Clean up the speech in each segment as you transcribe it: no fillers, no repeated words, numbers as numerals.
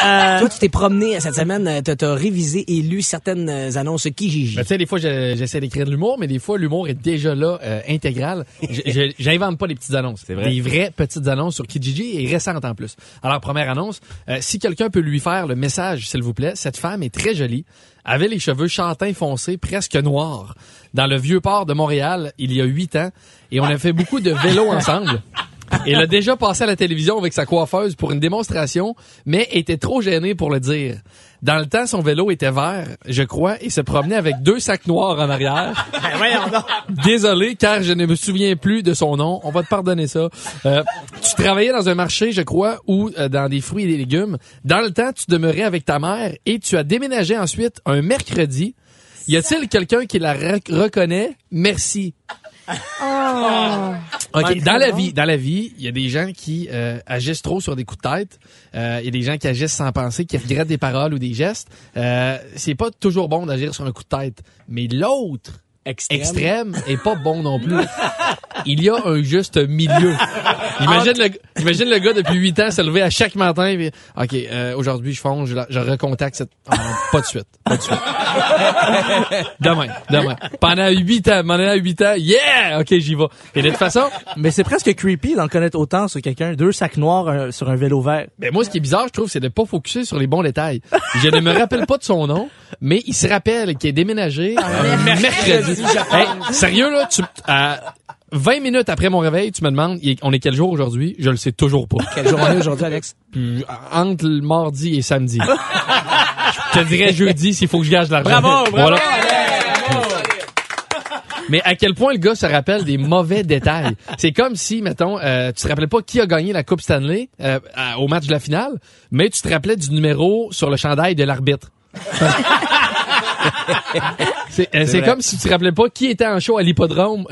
Toi, tu t'es promené cette semaine, t'as révisé et lu certaines annonces Kijiji. Tu sais, des fois, j'essaie d'écrire de l'humour, mais des fois, l'humour est déjà là, intégral. J'invente pas les petites annonces. C'est vrai. Des vraies petites annonces sur Kijiji et récentes en plus. Alors, première annonce, si quelqu'un peut lui faire le message, s'il vous plaît, cette femme est très jolie, avait les cheveux châtains foncés, presque noirs, dans le Vieux-Port de Montréal, il y a 8 ans, et on a fait beaucoup de vélo ensemble. Elle a déjà passé à la télévision avec sa coiffeuse pour une démonstration, mais était trop gênée pour le dire. Dans le temps, son vélo était vert, je crois, et se promenait avec 2 sacs noirs en arrière. Désolé, car je ne me souviens plus de son nom. On va te pardonner ça. Tu travaillais dans un marché, je crois, ou dans des fruits et des légumes. Dans le temps, tu demeurais avec ta mère et tu as déménagé ensuite un mercredi. Y a-t-il quelqu'un qui la reconnaît? Merci. OK, dans la vie, il y a des gens qui agissent trop sur des coups de tête. Il y a des gens qui agissent sans penser, qui regrettent des paroles ou des gestes. C'est pas toujours bon d'agir sur un coup de tête. Mais l'autre extrême est pas bon non plus. Il y a un juste milieu. Imagine le gars depuis 8 ans se lever à chaque matin et OK, aujourd'hui je fonce, je recontacte cette pas de suite. Demain. Pendant 8 ans, yeah, OK, j'y vais. Et de toute façon, mais c'est presque creepy d'en connaître autant sur quelqu'un, 2 sacs noirs sur un vélo vert. Ben moi ce qui est bizarre, je trouve, c'est de pas focusser sur les bons détails. Je ne me rappelle pas de son nom, mais il se rappelle qu'il est déménagé mercredi. Hey, sérieux là, 20 minutes après mon réveil, tu me demandes, on est quel jour aujourd'hui? Je le sais toujours pas. Quel jour on est aujourd'hui, Alex? Entre le mardi et samedi. Je te dirais jeudi s'il faut que je gage de l'argent. Bravo! Voilà. Mais à quel point le gars se rappelle des mauvais détails. C'est comme si, mettons, tu te rappelais pas qui a gagné la Coupe Stanley au match de la finale, mais tu te rappelais du numéro sur le chandail de l'arbitre. C'est comme si tu te rappelais pas qui était en show à l'hippodrome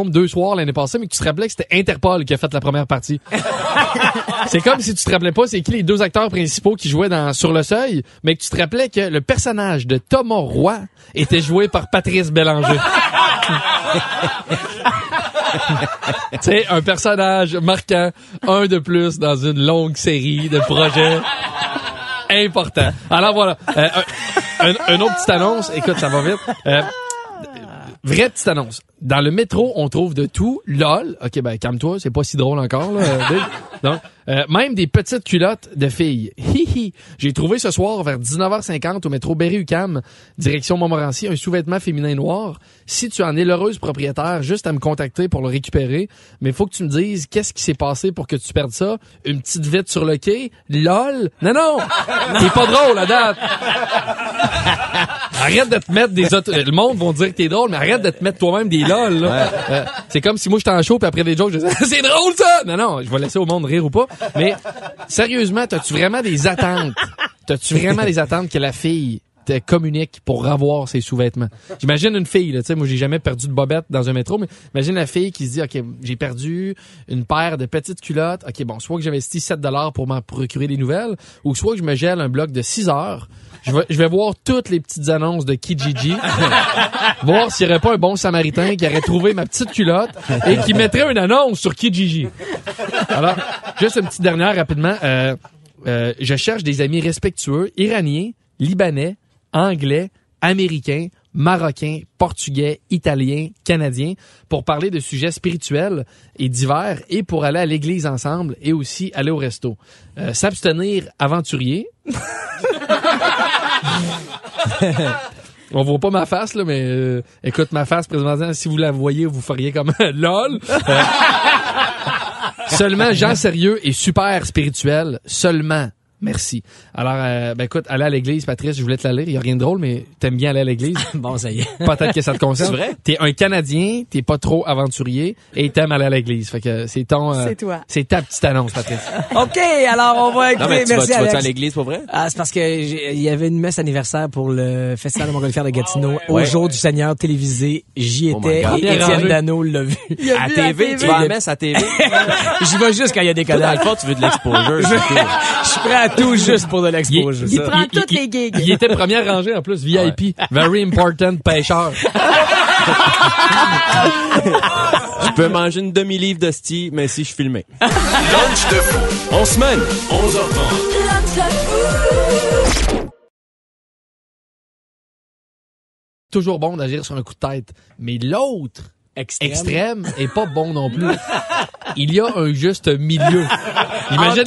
2 soirs l'année passée, mais que tu te rappelais que c'était Interpol qui a fait la première partie. C'est comme si tu te rappelais pas c'est qui les 2 acteurs principaux qui jouaient Sur le seuil, mais que tu te rappelais que le personnage de Thomas Roy était joué par Patrice Bélanger. Tu sais, un personnage marquant, un de plus dans une longue série de projets importants. Alors voilà, une autre petite annonce. Écoute, ça va vite. Vraie petite annonce. Dans le métro, on trouve de tout. LOL. OK, ben calme-toi, c'est pas si drôle encore là. Donc, même des petites culottes de filles. Hihi. J'ai trouvé ce soir vers 19h50 au métro Berry-UQAM, direction Montmorency, un sous-vêtement féminin noir. Si tu en es l'heureuse propriétaire, juste à me contacter pour le récupérer. Mais faut que tu me dises qu'est-ce qui s'est passé pour que tu perdes ça. Une petite vite sur le quai. LOL. Non. T'es pas drôle à date. Arrête de te mettre le monde vont dire que t'es drôle, mais arrête de te mettre toi-même des LOL, là. Ouais. C'est comme si moi j'étais en show puis après des jokes, je disais, c'est drôle ça! Non, je vais laisser au monde rire ou pas. Mais, sérieusement, t'as-tu vraiment des attentes que la fille te communique pour avoir ses sous-vêtements? J'imagine une fille, là, tu sais, moi j'ai jamais perdu de bobette dans un métro, mais imagine la fille qui se dit, OK, j'ai perdu une paire de petites culottes. OK, bon, soit que j'investis $7 pour m'en procurer des nouvelles, ou soit que je me gèle un bloc de 6 heures. Je vais voir toutes les petites annonces de Kijiji, voir s'il n'y aurait pas un bon samaritain qui aurait trouvé ma petite culotte et qui mettrait une annonce sur Kijiji. Alors, juste une petite dernière rapidement. Je cherche des amis respectueux, iraniens, libanais, anglais, américains, marocains, portugais, italiens, canadiens, pour parler de sujets spirituels et divers et pour aller à l'église ensemble et aussi aller au resto. S'abstenir aventurier. On voit pas ma face, là, mais écoute, ma face présentement, si vous la voyez, vous feriez comme LOL. Seulement gens sérieux et super spirituels. Seulement. Merci. Alors, écoute, aller à l'église, Patrice, je voulais te la lire. Il y a rien de drôle, mais t'aimes bien aller à l'église. Bon, ça y est. Peut-être que ça te concerne. C'est vrai? T'es un Canadien, t'es pas trop aventurier et t'aimes aller à l'église. Fait que c'est ton... c'est toi. C'est ta petite annonce, Patrice. OK, alors on va écouter. Non, mais Merci, tu vas-tu à Alex. l'église pour vrai? Ah, c'est parce que il y avait une messe anniversaire pour le Festival de Montgolfière de Gatineau au jour du Seigneur télévisé. J'y Oh my étais God. et Bien Étienne rangé. Dano l'a vu. À TV, tu vas à la messe à TV? J'y vais juste quand il y a des Toi, dans collègues. le fond, tu veux de l'exposure. Je suis prêt à tout juste pour de l'exposure. Il prend toutes les gigs. Il était première rangée en plus, VIP. Very important pêcheur. Je peux manger une demi-livre d'hostie, mais si je filmais. Lunch de fou. En semaine. 11h30. Lunch de fou. Toujours bon d'agir sur un coup de tête, mais l'autre extrême est pas bon non plus. Il y a un juste milieu. Imagine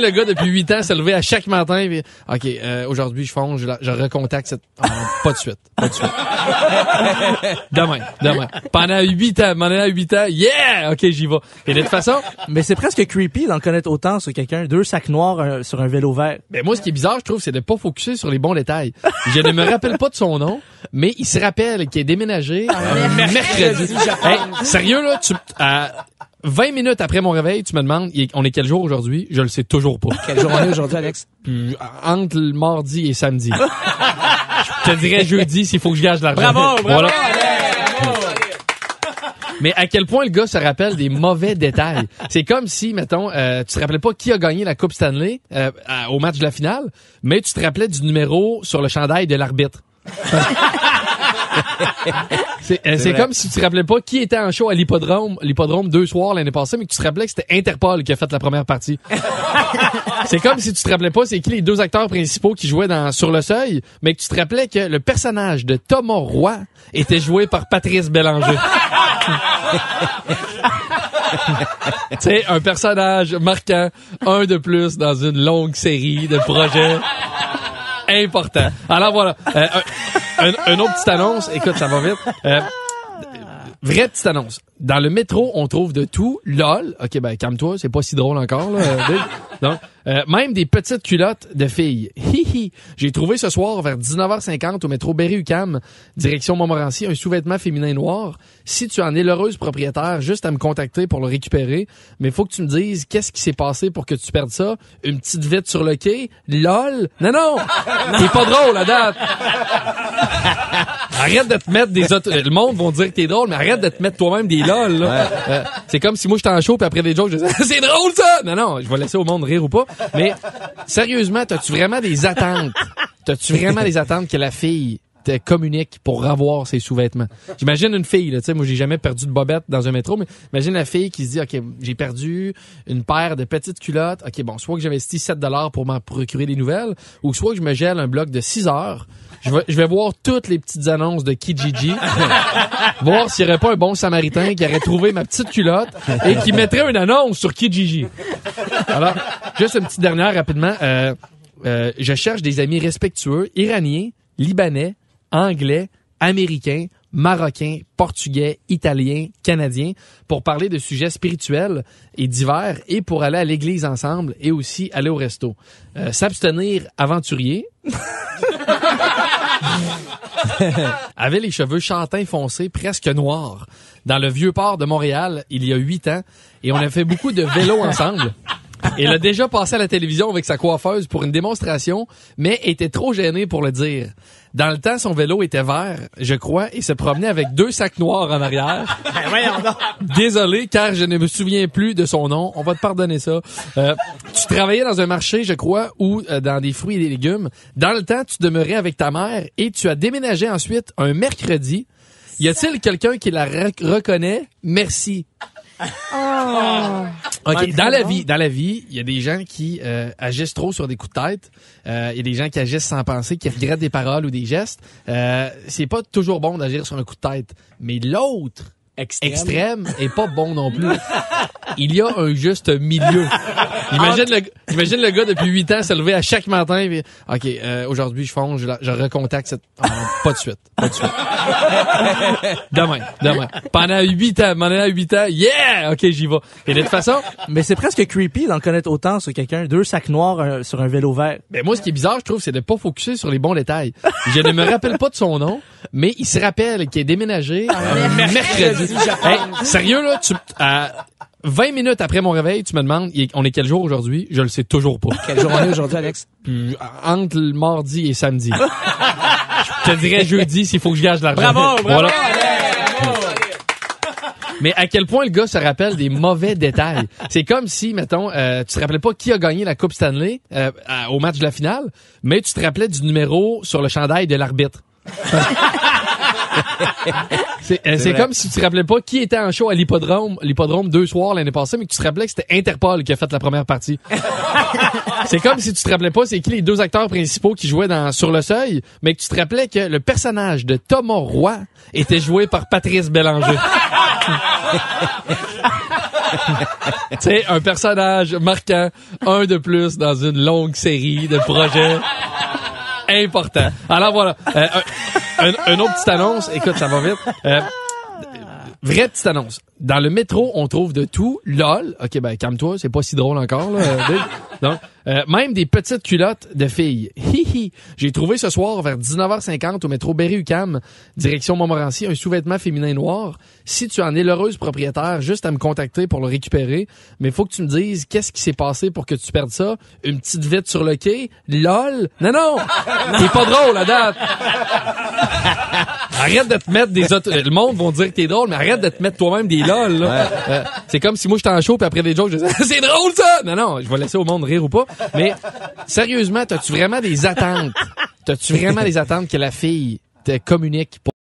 le gars depuis 8 ans se lever à chaque matin et OK, aujourd'hui je fonce, je recontacte cette pas de suite. Demain. Pendant 8 ans, yeah, OK, j'y vais. Et de toute façon, Mais c'est presque creepy d'en connaître autant sur quelqu'un. 2 sacs noirs sur un vélo vert. ben moi ce qui est bizarre, je trouve, c'est de pas focusser sur les bons détails. Je ne me rappelle pas de son nom, mais il se rappelle qu'il est déménagé mercredi. Hey, sérieux là, 20 minutes après mon réveil, tu me demandes, on est quel jour aujourd'hui? Je le sais toujours pas. Quel jour on est aujourd'hui, Alex? Entre le mardi et samedi. Je te dirais jeudi s'il faut que je gage de l'argent. Bravo! Voilà. Mais à quel point le gars se rappelle des mauvais détails. C'est comme si, mettons, tu te rappelais pas qui a gagné la Coupe Stanley au match de la finale, mais tu te rappelais du numéro sur le chandail de l'arbitre. C'est comme si tu te rappelais pas qui était en show à l'hippodrome 2 soirs l'année passée, mais que tu te rappelais que c'était Interpol qui a fait la première partie. C'est comme si tu te rappelais pas c'est qui les 2 acteurs principaux qui jouaient Sur le seuil, mais que tu te rappelais que le personnage de Thomas Roy était joué par Patrice Bélanger. Tu sais, un personnage marquant, un de plus dans une longue série de projets importants. Alors voilà, une autre petite annonce. Écoute, ça va vite. Vraie petite annonce. Dans le métro, on trouve de tout. LOL. OK, ben calme-toi, c'est pas si drôle encore. Là, donc, même des petites culottes de filles. Hihi. J'ai trouvé ce soir vers 19h50 au métro Berry-UQAM, direction Montmorency, un sous-vêtement féminin noir. Si tu en es l'heureuse propriétaire, juste à me contacter pour le récupérer. Mais faut que tu me dises qu'est-ce qui s'est passé pour que tu perdes ça. Une petite vite sur le quai. LOL. Non. T'es pas drôle à date. Arrête de te mettre le monde vont dire que t'es drôle, mais arrête de te mettre toi-même des lol, là. C'est comme si moi j'étais en show puis après des jokes, je disais, c'est drôle ça! Non, je vais laisser au monde rire ou pas. Mais, sérieusement, t'as-tu vraiment des attentes? Que la fille te communique pour avoir ses sous-vêtements? J'imagine une fille, là, tu sais, moi j'ai jamais perdu de bobette dans un métro, mais imagine la fille qui se dit, OK, j'ai perdu une paire de petites culottes. OK, bon, soit que j'investis 7$ pour m'en procurer des nouvelles, ou soit que je me gèle un bloc de 6 heures. Je vais voir toutes les petites annonces de Kijiji, voir s'il n'y aurait pas un bon samaritain qui aurait trouvé ma petite culotte et qui mettrait une annonce sur Kijiji. Alors, juste une petite dernière rapidement. Je cherche des amis respectueux, iraniens, libanais, anglais, américains, marocains, portugais, italiens, canadiens, pour parler de sujets spirituels et divers et pour aller à l'église ensemble et aussi aller au resto. S'abstenir aventurier. Avait les cheveux châtains foncés, presque noirs, dans le Vieux-Port de Montréal, il y a 8 ans, et on a fait beaucoup de vélo ensemble. Elle a déjà passé à la télévision avec sa coiffeuse pour une démonstration, mais était trop gênée pour le dire. Dans le temps, son vélo était vert, je crois, et se promenait avec 2 sacs noirs en arrière. Désolé, car je ne me souviens plus de son nom. On va te pardonner ça. Tu travaillais dans un marché, je crois, ou dans des fruits et des légumes. Dans le temps, tu demeurais avec ta mère et tu as déménagé ensuite un mercredi. Y a-t-il quelqu'un qui la reconnaît? Merci. OK, dans la vie, il y a des gens qui agissent trop sur des coups de tête. Il y a des gens qui agissent sans penser, qui regrettent des paroles ou des gestes. C'est pas toujours bon d'agir sur un coup de tête, mais l'autre extrême est pas bon non plus. Il y a un juste milieu. Imagine le gars depuis 8 ans se lever à chaque matin et OK, aujourd'hui je fonce, je recontacte cette pas de suite. Demain. Pendant 8 ans, yeah, OK, j'y vais. Et de toute façon, Mais c'est presque creepy d'en connaître autant sur quelqu'un. 2 sacs noirs sur un vélo vert. ben moi ce qui est bizarre, je trouve, c'est de pas focusser sur les bons détails. Je ne me rappelle pas de son nom, mais il se rappelle qu'il est déménagé mercredi. Hey, sérieux là, 20 minutes après mon réveil, tu me demandes, on est quel jour aujourd'hui? Je le sais toujours pas. Quel jour on est aujourd'hui, Alex? Entre le mardi et samedi. Je te dirais jeudi s'il faut que je gage de l'argent. Bravo! Voilà. Mais à quel point le gars se rappelle des mauvais détails. C'est comme si, mettons, tu te rappelais pas qui a gagné la Coupe Stanley au match de la finale, mais tu te rappelais du numéro sur le chandail de l'arbitre. C'est comme si tu te rappelais pas qui était en show à l'hippodrome 2 soirs l'année passée, mais que tu te rappelais que c'était Interpol qui a fait la première partie. C'est comme si tu te rappelais pas c'est qui les 2 acteurs principaux qui jouaient dans Sur le seuil, mais que tu te rappelais que le personnage de Thomas Roy était joué par Patrice Bélanger. Tu sais, un personnage marquant, un de plus dans une longue série de projets importants. Alors voilà, une autre petite annonce. Écoute, ça va vite. Vraie petite annonce. Dans le métro, on trouve de tout. LOL. OK, ben calme-toi, c'est pas si drôle encore, là. Donc, même des petites culottes de filles. Hihi. J'ai trouvé ce soir vers 19h50 au métro Berry-UQAM, direction Montmorency, un sous-vêtement féminin noir. Si tu en es l'heureuse propriétaire, juste à me contacter pour le récupérer. Mais faut que tu me dises qu'est-ce qui s'est passé pour que tu perdes ça. Une petite vite sur le quai. LOL. Non. T'es pas drôle, à date. Arrête de te mettre le monde vont dire que t'es drôle, mais arrête de te mettre toi-même des lol, là. C'est comme si moi j'étais en show puis après des jokes, je disais, c'est drôle ça! Non, je vais laisser au monde rire ou pas. Mais, sérieusement, t'as-tu vraiment des attentes? T'as-tu vraiment des attentes que la fille te communique pour